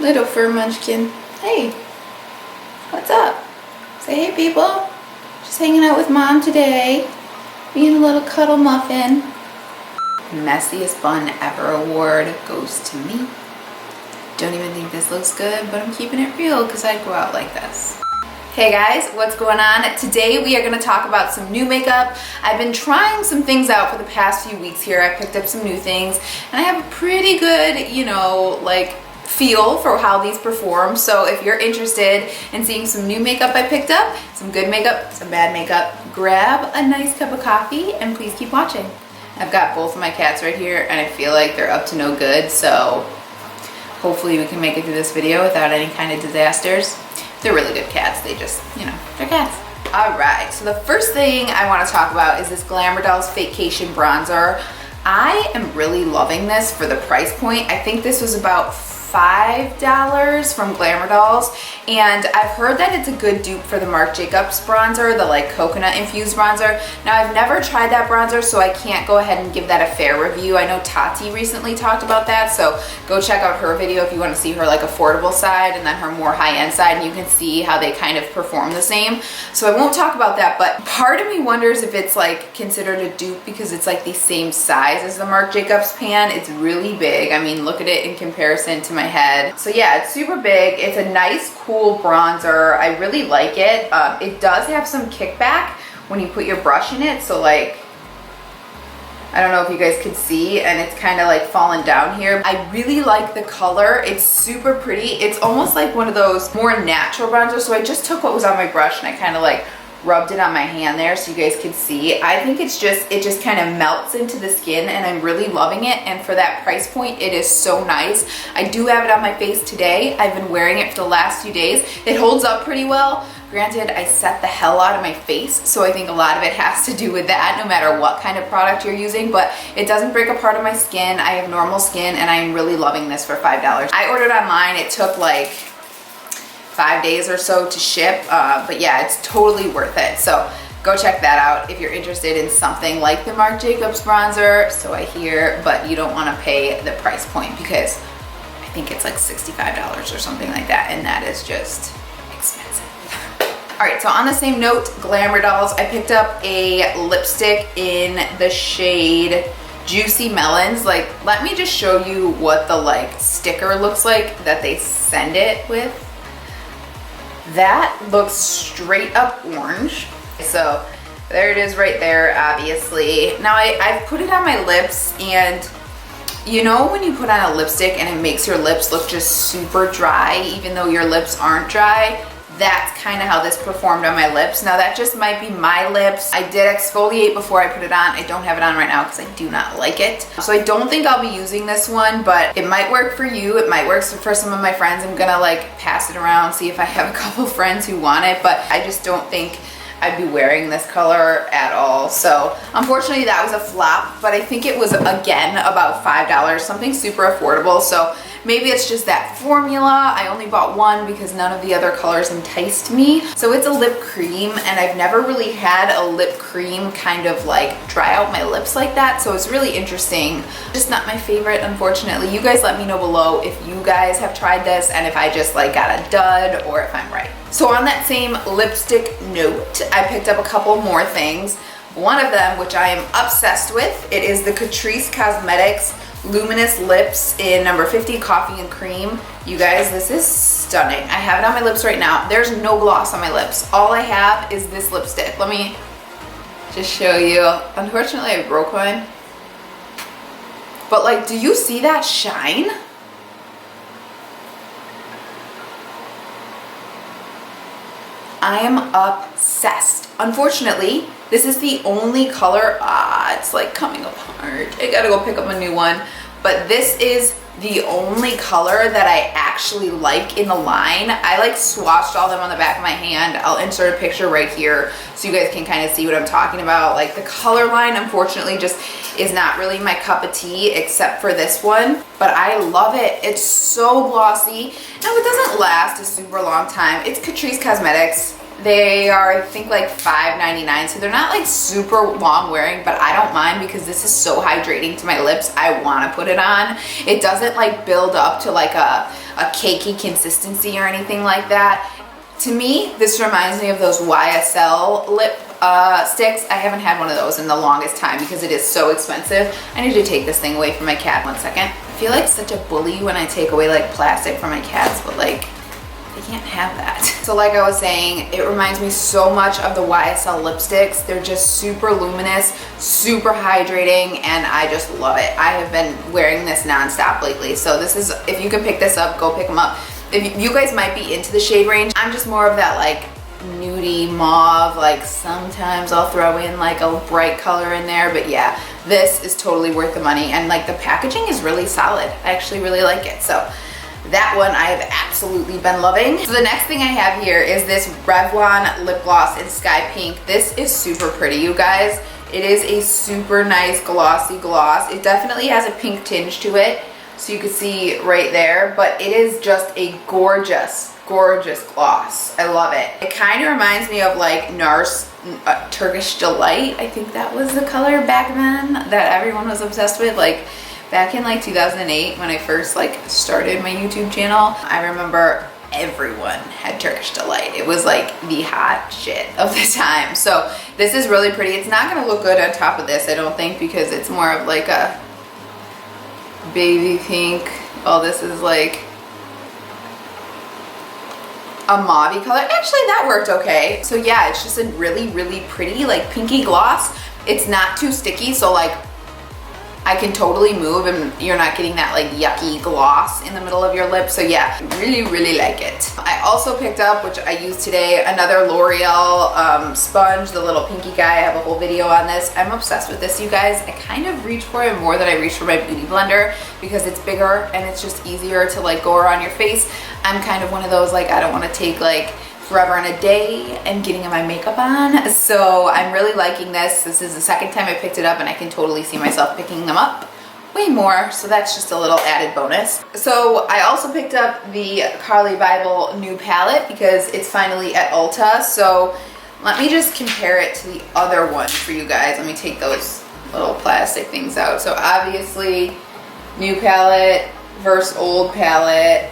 Little fur munchkin. Hey, what's up? Say hey, people. Just hanging out with mom today. Being a little cuddle muffin. Messiest bun ever award goes to me. Don't even think this looks good, but I'm keeping it real because I go out like this. Hey guys, what's going on? Today we are going to talk about some new makeup. I've been trying some things out for the past few weeks here. I picked up some new things and I have a pretty good, feel for how these perform. So if you're interested in seeing some new makeup I picked up, some good makeup, some bad makeup, grab a nice cup of coffee and please keep watching. I've got both of my cats right here and I feel like they're up to no good, so hopefully we can make it through this video without any kind of disasters. They're really good cats, they just, they're cats. Alright, so the first thing I want to talk about is this Glamour Dolls Fakeation Bronzer. I am really loving this for the price point. I think this was about $5 from Glamour Dolls, and I've heard that it's a good dupe for the Marc Jacobs bronzer, the like coconut infused bronzer. Now I've never tried that bronzer, so I can't go ahead and give that a fair review. I know Tati recently talked about that, so go check out her video if you want to see her like affordable side and then her more high-end side, and you can see how they kind of perform the same. So I won't talk about that, but part of me wonders if it's like considered a dupe because it's like the same size as the Marc Jacobs pan. It's really big. I mean, look at it in comparison to my head. So yeah, it's super big. It's a nice, cool bronzer. I really like it. It does have some kickback when you put your brush in it. So like, I don't know if you guys could see, and it's kind of like falling down here. I really like the color. It's super pretty. It's almost like one of those more natural bronzers. So I just took what was on my brush and I kind of like rubbed it on my hand there so you guys could see. I think it just kind of melts into the skin and I'm really loving it, and for that price point it is so nice. I do have it on my face today. I've been wearing it for the last few days. It holds up pretty well. Granted, I set the hell out of my face, so I think a lot of it has to do with that, no matter what kind of product you're using, but it doesn't break apart on my skin. I have normal skin and I'm really loving this for $5. I ordered online. It took like 5 days or so to ship, but yeah, it's totally worth it. So go check that out if you're interested in something like the Marc Jacobs bronzer, so I hear, but you don't want to pay the price point because I think it's like $65 or something like that, and that is just expensive. All right, so on the same note, Glamour Dolls, I picked up a lipstick in the shade Juicy Melons. Like, let me just show you what the like sticker looks like that they send it with. That looks straight up orange. So there it is right there, obviously. Now I've put it on my lips, and you know when you put on a lipstick and it makes your lips look just super dry even though your lips aren't dry? That's kind of how this performed on my lips. Now that just might be my lips. I did exfoliate before I put it on. I don't have it on right now because I do not like it. So I don't think I'll be using this one, but it might work for you. It might work for some of my friends. I'm gonna like pass it around, see if I have a couple friends who want it, but I just don't think I'd be wearing this color at all. So unfortunately that was a flop, but I think it was again about $5, something super affordable. So maybe it's just that formula. I only bought one because none of the other colors enticed me. So it's a lip cream, and I've never really had a lip cream kind of like dry out my lips like that. So it's really interesting. Just not my favorite, unfortunately. You guys let me know below if you guys have tried this and if I just like got a dud or if I'm right. So on that same lipstick note, I picked up a couple more things. One of them, which I am obsessed with, it is the Catrice Cosmetics Luminous Lips in number 50 Coffee and Cream. You guys, this is stunning. I have it on my lips right now. There's no gloss on my lips. All I have is this lipstick. Let me just show you. Unfortunately, I broke one. But like, do you see that shine? I am obsessed. Unfortunately, this is the only color. It's like coming apart. I gotta go pick up a new one. But this is the only color that I actually like in the line. I like swatched all them on the back of my hand. I'll insert a picture right here so you guys can kind of see what I'm talking about. Like the color line, unfortunately, just is not really my cup of tea except for this one. But I love it. It's so glossy. Now it doesn't last a super long time. It's Catrice Cosmetics. They are, I think, like $5.99, so they're not like super long wearing, but I don't mind because this is so hydrating to my lips. I want to put it on. It doesn't like build up to like a cakey consistency or anything like that. To me, this reminds me of those YSL lip sticks. I haven't had one of those in the longest time because it is so expensive. I need to take this thing away from my cat. 1 second. I feel like such a bully when I take away like plastic from my cats, but like, they can't have that. So like I was saying, it reminds me so much of the YSL lipsticks. They're just super luminous, super hydrating, and I just love it. I have been wearing this nonstop lately. So this is, if you can pick this up, go pick them up. If you guys might be into the shade range, I'm just more of that like nudie mauve, like sometimes I'll throw in like a bright color in there, but yeah, this is totally worth the money, and like the packaging is really solid. I actually really like it. So that one I have absolutely been loving. So the next thing I have here is this Revlon lip gloss in Sky Pink. This is super pretty, you guys. It is a super nice glossy gloss. It definitely has a pink tinge to it, so you can see right there, but it is just a gorgeous, gorgeous gloss. I love it. It kind of reminds me of like NARS Turkish Delight. I think that was the color back then that everyone was obsessed with. Like back in like 2008 when I first like started my YouTube channel, I remember everyone had Turkish Delight. It was like the hot shit of the time. So this is really pretty. It's not gonna look good on top of this, I don't think, because it's more of like a baby pink. Oh, this is like a mauve color. Actually, that worked okay. So yeah, it's just a really, really pretty like pinky gloss. It's not too sticky, so like I can totally move and you're not getting that like yucky gloss in the middle of your lip. So yeah, really, really like it. I also picked up, which I used today, another L'Oreal sponge, the little pinky guy. I have a whole video on this. I'm obsessed with this, you guys. I kind of reach for it more than I reach for my beauty blender because it's bigger and it's just easier to like go around your face. I'm kind of one of those, like, I don't want to take like forever and a day and getting my makeup on. So I'm really liking this. This is the second time I picked it up and I can totally see myself picking them up way more. So that's just a little added bonus. So I also picked up the Carli Bybel new palette because it's finally at Ulta. So let me just compare it to the other one for you guys. Let me take those little plastic things out. So obviously new palette versus old palette.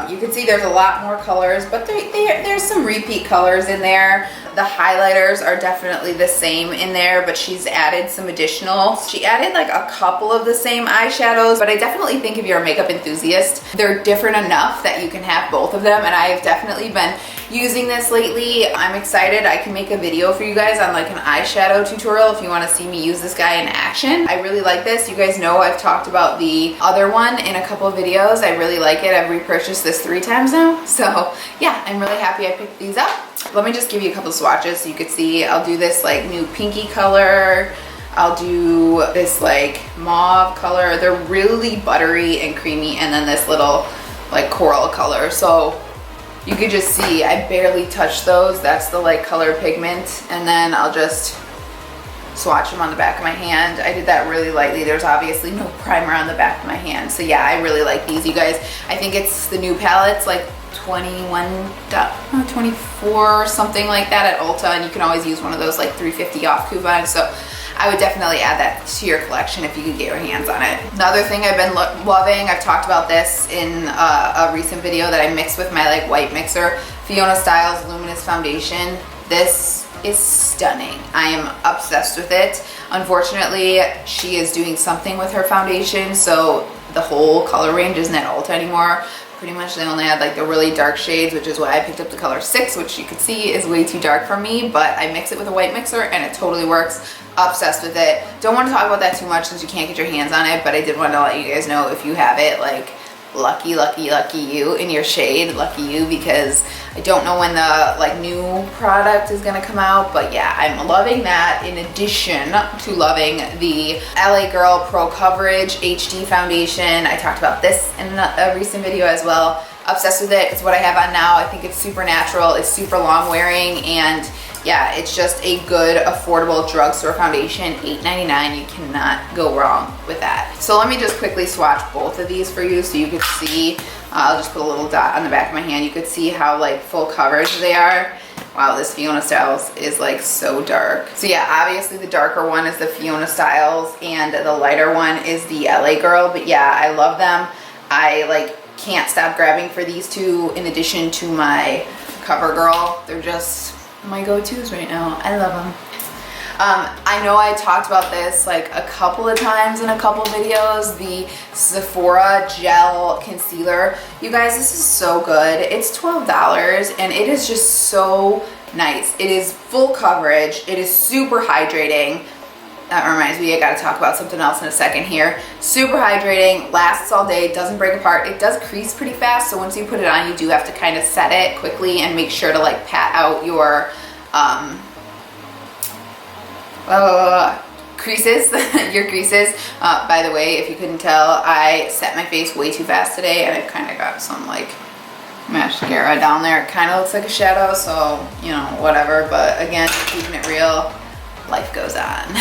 You can see there's a lot more colors, but there's some repeat colors in there. The highlighters are definitely the same in there, but she's added some additional. She added like a couple of the same eyeshadows, but I definitely think if you're a makeup enthusiast, they're different enough that you can have both of them, and I have definitely been using this lately. I'm excited. I can make a video for you guys on like an eyeshadow tutorial if you want to see me use this guy in action. I really like this. You guys know I've talked about the other one in a couple of videos. I really like it. I've repurchased this 3 times now. So yeah, I'm really happy I picked these up. Let me just give you a couple of swatches so you could see. I'll do this like new pinky color. I'll do this like mauve color. They're really buttery and creamy, and then this little like coral color. So you could just see I barely touched those. That's the like color pigment. And then I'll just swatch them on the back of my hand. I did that really lightly. There's obviously no primer on the back of my hand. So yeah, I really like these, you guys. I think it's the new palettes, like 24 something like that at Ulta, and you can always use one of those like 350 off coupons. So I would definitely add that to your collection if you could get your hands on it. Another thing I've been loving, I've talked about this in a recent video that I mixed with my like white mixer, Fiona Styles Luminous Foundation. This is stunning. I am obsessed with it. Unfortunately, she is doing something with her foundation, so the whole color range isn't at Ulta anymore. Pretty much they only had like the really dark shades, which is why I picked up the color 6, which you can see is way too dark for me, but I mix it with a white mixer and it totally works. Obsessed with it. Don't want to talk about that too much since you can't get your hands on it, but I did want to let you guys know if you have it, like lucky, lucky, lucky you in your shade. Lucky you, because I don't know when the like new product is gonna come out, but yeah, I'm loving that in addition to loving the LA Girl Pro Coverage HD Foundation. I talked about this in a recent video as well. Obsessed with it. It's what I have on now. I think it's super natural. It's super long wearing, and yeah, it's just a good, affordable drugstore foundation. $8.99. You cannot go wrong with that. So let me just quickly swatch both of these for you so you could see. I'll just put a little dot on the back of my hand. You could see how like full coverage they are. Wow, this Fiona Styles is like so dark. So yeah, obviously the darker one is the Fiona Styles and the lighter one is the LA Girl. But yeah, I love them. I like can't stop grabbing for these two in addition to my CoverGirl. They're just my go-tos right now. I love them. I know I talked about this like a couple of times in a couple videos, the Sephora Gel Concealer. You guys, this is so good. It's $12 and it is just so nice. It is full coverage. It is super hydrating. That reminds me, I gotta talk about something else in a second here. Super hydrating, lasts all day, doesn't break apart. It does crease pretty fast, so once you put it on, you do have to kind of set it quickly and make sure to like pat out your creases, your creases. By the way, if you couldn't tell, I set my face way too fast today and I've kind of got some like mascara down there. It kind of looks like a shadow, so you know, whatever. But again, keeping it real, life goes on.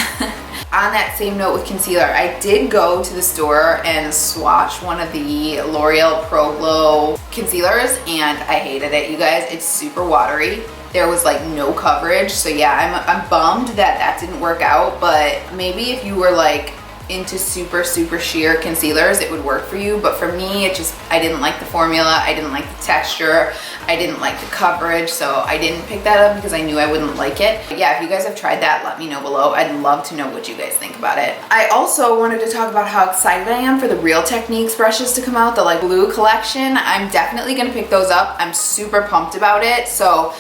On that same note with concealer, I did go to the store and swatch one of the L'Oreal Pro Glow concealers and I hated it, you guys. It's super watery. There was like no coverage, so yeah, I'm bummed that that didn't work out, but maybe if you were like into super sheer concealers, it would work for you. But for me, it just, I didn't like the formula, I didn't like the texture, I didn't like the coverage, so I didn't pick that up because I knew I wouldn't like it. But yeah, if you guys have tried that, let me know below. I'd love to know what you guys think about it. I also wanted to talk about how excited I am for the Real Techniques brushes to come out, the like blue collection. I'm definitely gonna pick those up. I'm super pumped about it, so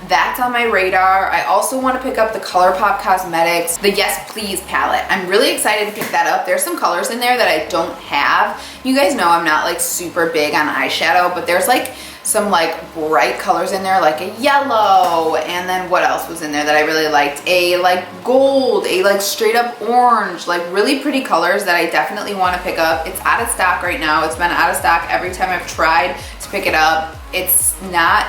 that's on my radar. I also want to pick up the ColourPop Cosmetics, the Yes Please palette. I'm really excited to pick that up. There's some colors in there that I don't have. You guys know I'm not like super big on eyeshadow, but there's like some like bright colors in there, like a yellow, and then what else was in there that I really liked? A like gold, a like straight up orange, like really pretty colors that I definitely want to pick up. It's out of stock right now. It's been out of stock every time I've tried to pick it up. It's not,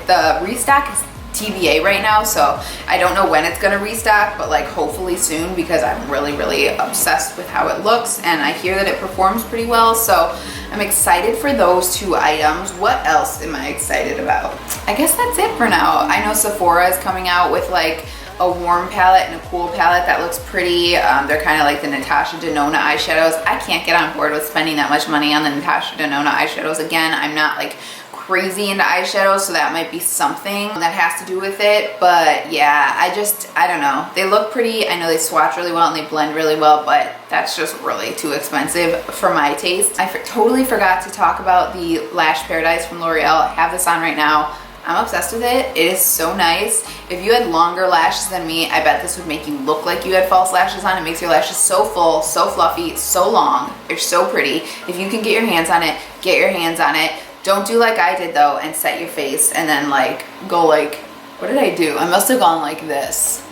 the restock is TBA right now, so I don't know when it's gonna restock, but like hopefully soon, because I'm really obsessed with how it looks and I hear that it performs pretty well, so I'm excited for those two items. What else am I excited about? I guess that's it for now. I know Sephora is coming out with like a warm palette and a cool palette that looks pretty. They're kind of like the Natasha Denona eyeshadows. I can't get on board with spending that much money on the Natasha Denona eyeshadows again. I'm not like crazy into eyeshadows, so that might be something that has to do with it. But yeah, I don't know. They look pretty. I know they swatch really well and they blend really well, but that's just really too expensive for my taste. I totally forgot to talk about the Lash Paradise from L'Oreal. I have this on right now. I'm obsessed with it. It is so nice. If you had longer lashes than me, I bet this would make you look like you had false lashes on. It makes your lashes so full, so fluffy, so long. They're so pretty. If you can get your hands on it, get your hands on it. Don't do like I did though and set your face and then like go like, what did I do? I must have gone like this.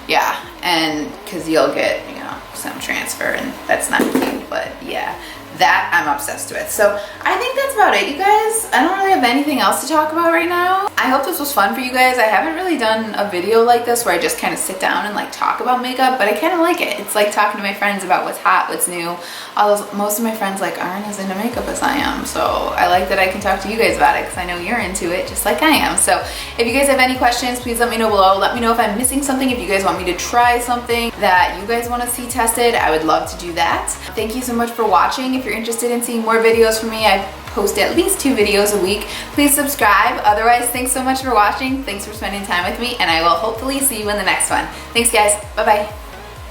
Yeah, and because you'll get, you know, some transfer and that's not cute, but yeah. That I'm obsessed with. So I think that's about it, you guys. I don't really have anything else to talk about right now. I hope this was fun for you guys. I haven't really done a video like this where I just kind of sit down and like talk about makeup, but I kind of like it. It's like talking to my friends about what's hot, what's new. Most of my friends like aren't as into makeup as I am, so I like that I can talk to you guys about it because I know you're into it just like I am. So if you guys have any questions, please let me know below. Let me know if I'm missing something. If you guys want me to try something that you guys want to see tested, I would love to do that. Thank you so much for watching. If you're interested in seeing more videos from me, I post at least 2 videos a week. Please subscribe. Otherwise, thanks so much for watching. Thanks for spending time with me, and I will hopefully see you in the next one. Thanks, guys. Bye-bye.